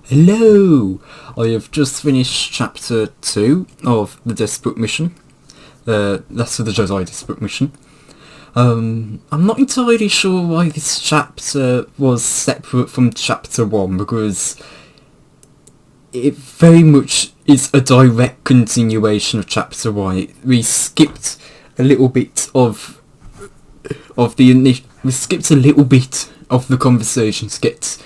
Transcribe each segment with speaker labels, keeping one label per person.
Speaker 1: Hello! I have just finished chapter 2 of the Desperate Mission. That's for the Jedi Desperate Mission. I'm not entirely sure why this chapter was separate from chapter 1, because it very much is a direct continuation of chapter 1. We skipped a little bit of the conversation to get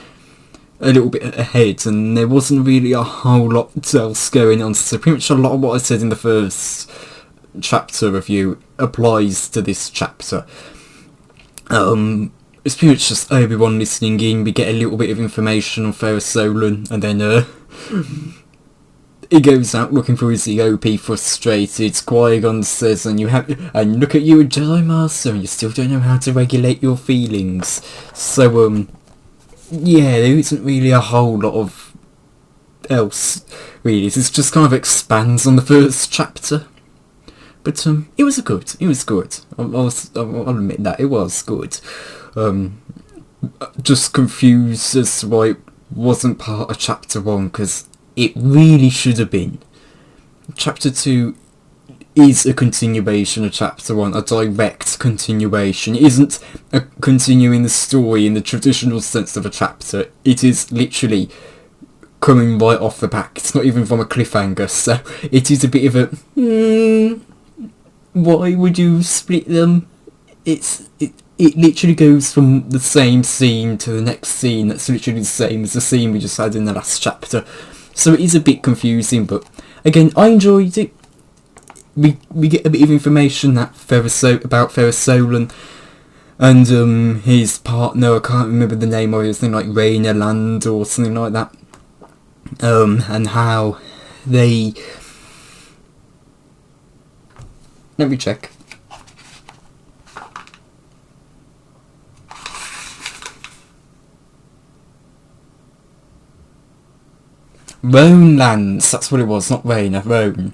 Speaker 1: a little bit ahead, and there wasn't really a whole lot else going on, so pretty much a lot of what I said in the first chapter review applies to this chapter. It's pretty much just Obi-Wan listening in. We get a little bit of information on Ferrous Solon, and then he goes out looking for his EOP, frustrated. Qui-Gon says, and look at you, a Jedi Master, and you still don't know how to regulate your feelings. So yeah, there isn't really a whole lot of else, really. This just kind of expands on the first chapter. But it was good. I'll admit that, it was good. Just confused as to why it wasn't part of chapter 1, because it really should have been. Chapter 2 is a continuation of chapter 1, a direct continuation. It isn't a continuing the story in the traditional sense of a chapter. It is literally coming right off the back. It's not even from a cliffhanger, so it is a bit of a why would you split them? It literally goes from the same scene to the next scene that's literally the same as the scene we just had in the last chapter. So it is a bit confusing, but again, I enjoyed it. We get a bit of information about Ferrous Solon and his partner. I can't remember the name of it, something like Raina Land or something like that. And how they... Let me check. Rhone Lands, that's what it was, not Raina, Rhone.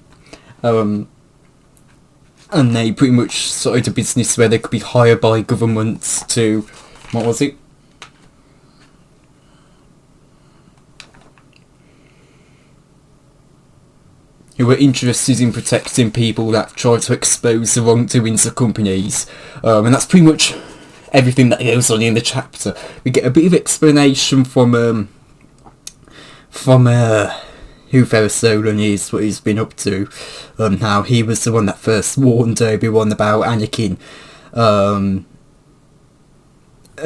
Speaker 1: And they pretty much started a business where they could be hired by governments to... What was it? Who were interested in protecting people that try to expose the wrongdoings of companies. And that's pretty much everything that goes on in the chapter. We get a bit of explanation from who Ferrous Solon is, what he's been up to, how he was the one that first warned Obi-Wan about Anakin. And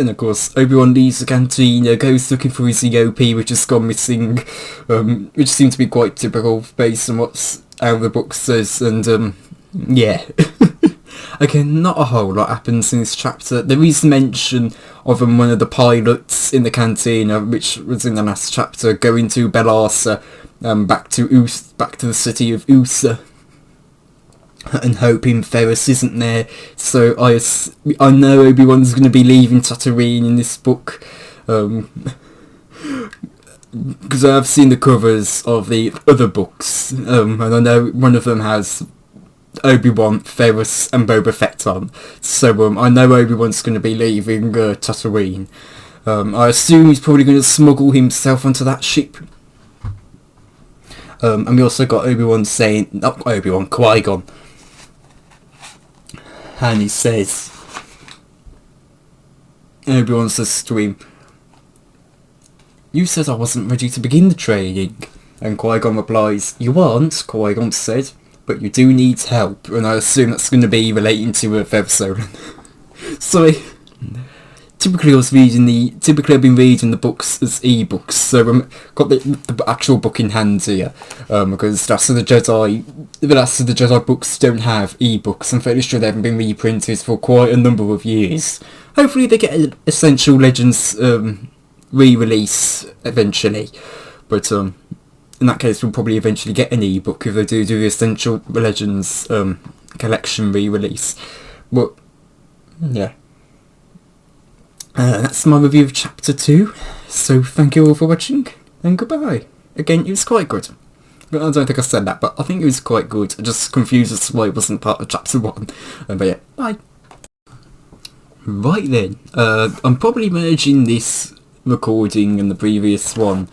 Speaker 1: of course, Obi-Wan leaves the canteen, goes looking for his EOP, which has gone missing, which seems to be quite typical based on what's out of the book says, and yeah. Again, not a whole lot happens in this chapter. There is mention of one of the pilots in the canteen, which was in the last chapter, going to Belasa, back to the city of Usa, and hoping Ferrous isn't there. So I know Obi-Wan's going to be leaving Tatooine in this book, because I've seen the covers of the other books, and I know one of them has Obi-Wan, Ferrous and Boba Fett on. So I know Obi-Wan's going to be leaving Tatooine. I assume he's probably going to smuggle himself onto that ship. And we also got Obi-Wan saying... Not Obi-Wan, Qui-Gon. And he says... Obi-Wan says to him, "You said I wasn't ready to begin the training." And Qui-Gon replies, "You aren't," Qui-Gon said, "but you do need help." And I assume that's going to be relating to Ferrous Solon. So, typically I've been reading the books as ebooks, so I've got the actual book in hand here, because the rest of the Jedi books don't have ebooks. I'm fairly sure they haven't been reprinted for quite a number of years. Hopefully they get an Essential Legends re-release eventually, but in that case we'll probably eventually get an ebook if they do the Essential Legends collection re-release. But yeah. That's my review of chapter 2, so thank you all for watching, and goodbye. Again, it was quite good. I don't think I said that, but I think it was quite good. I just confused as to why it wasn't part of chapter 1. But yeah, bye. Right then, I'm probably merging this recording and the previous one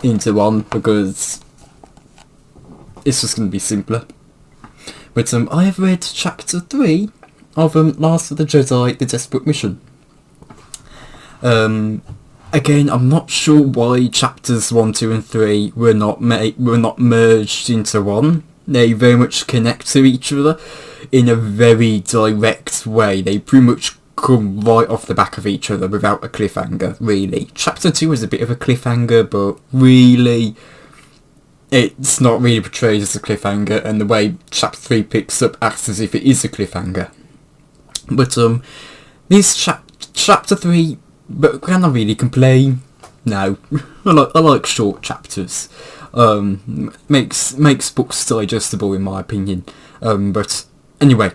Speaker 1: into one because it's just going to be simpler. But I have read chapter 3 of Last of the Jedi, The Desperate Mission. Again, I'm not sure why chapters 1, 2 and 3 were not merged into one. They very much connect to each other in a very direct way. They pretty much come right off the back of each other without a cliffhanger, really. Chapter 2 is a bit of a cliffhanger, but really it's not really portrayed as a cliffhanger, and the way chapter 3 picks up acts as if it is a cliffhanger. But this chapter 3, but can I really complain? No. I like short chapters. Makes books digestible in my opinion. But anyway,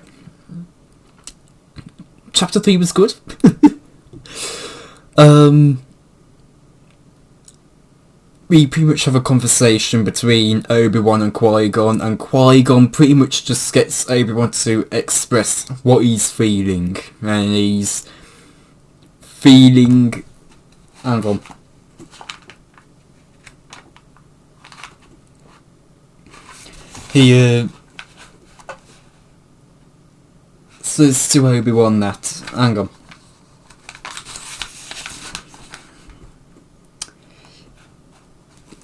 Speaker 1: chapter 3 was good. We pretty much have a conversation between Obi-Wan and Qui-Gon pretty much just gets Obi-Wan to express what he's feeling, and he's feeling... hang on. He says to Obi-Wan that... hang on.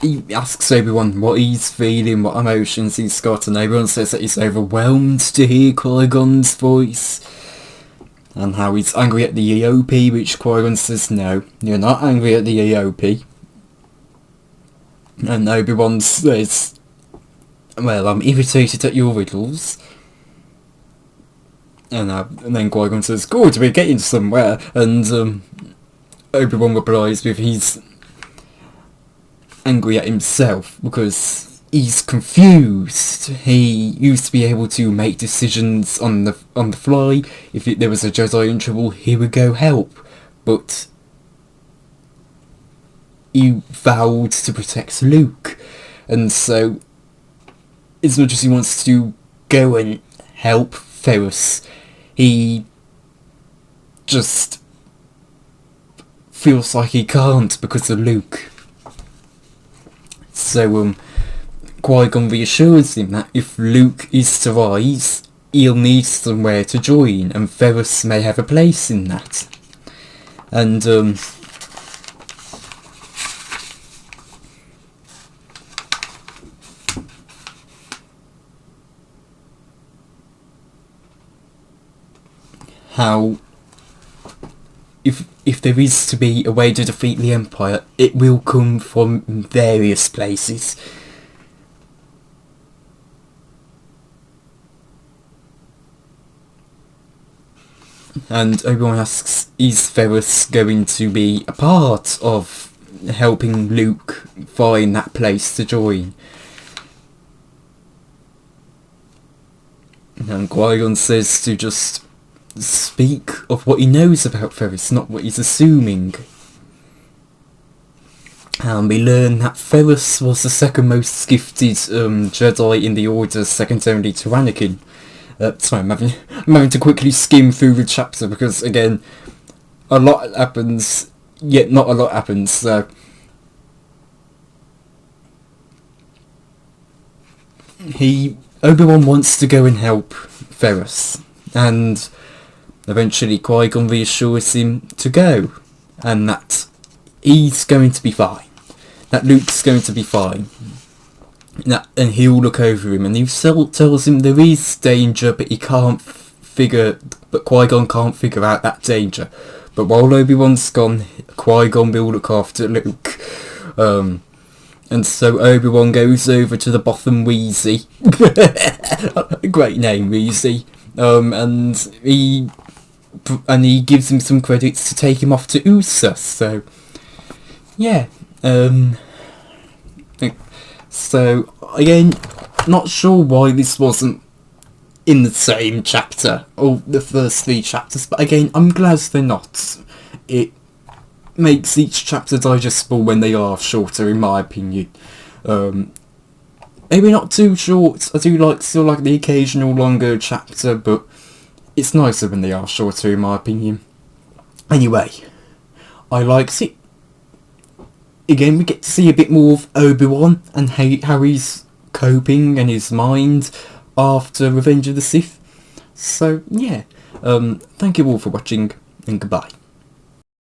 Speaker 1: He asks Obi-Wan what he's feeling, what emotions he's got, and Obi-Wan says that he's overwhelmed to hear Qui-Gon's voice, and how he's angry at the EOP, which Qui-Gon says, no, you're not angry at the EOP. And Obi-Wan says, well, I'm irritated at your riddles. And then Qui-Gon says, good, we're getting somewhere, and Obi-Wan replies with he's angry at himself because he's confused. He used to be able to make decisions on the fly. If there was a Jedi in trouble, he would go help. But he vowed to protect Luke, and so as much as he wants to go and help Ferris, he just feels like he can't because of Luke. So Qui-Gon reassures him that if Luke is to rise, he'll need somewhere to join, and Ferris may have a place in that. And how if there is to be a way to defeat the Empire, it will come from various places. And Obi-Wan asks, is Ferris going to be a part of helping Luke find that place to join? And Qui-Gon says to just speak of what he knows about Ferris, not what he's assuming. And we learn that Ferris was the second most gifted Jedi in the Order, second only to Anakin. Sorry, I'm having to quickly skim through the chapter because, again, a lot happens, yet not a lot happens, so... Obi-Wan wants to go and help Ferris, and eventually Qui-Gon reassures him to go, and that he's going to be fine, that Luke's going to be fine, and he'll look over him, and he still tells him there is danger, but Qui-Gon can't figure out that danger. But while Obi-Wan's gone, Qui-Gon will look after Luke. And so Obi-Wan goes over to the Botham Weezy. Great name, Weezy. And he gives him some credits to take him off to USA. So, yeah. So, again, not sure why this wasn't in the same chapter, or the first 3 chapters, but again, I'm glad they're not. It makes each chapter digestible when they are shorter, in my opinion. Maybe not too short. I do still like the occasional longer chapter, but it's nicer when they are shorter, in my opinion. Anyway, I liked it. again, we get to see a bit more of Obi-Wan and how he's coping and his mind after Revenge of the Sith. So yeah, thank you all for watching, and goodbye.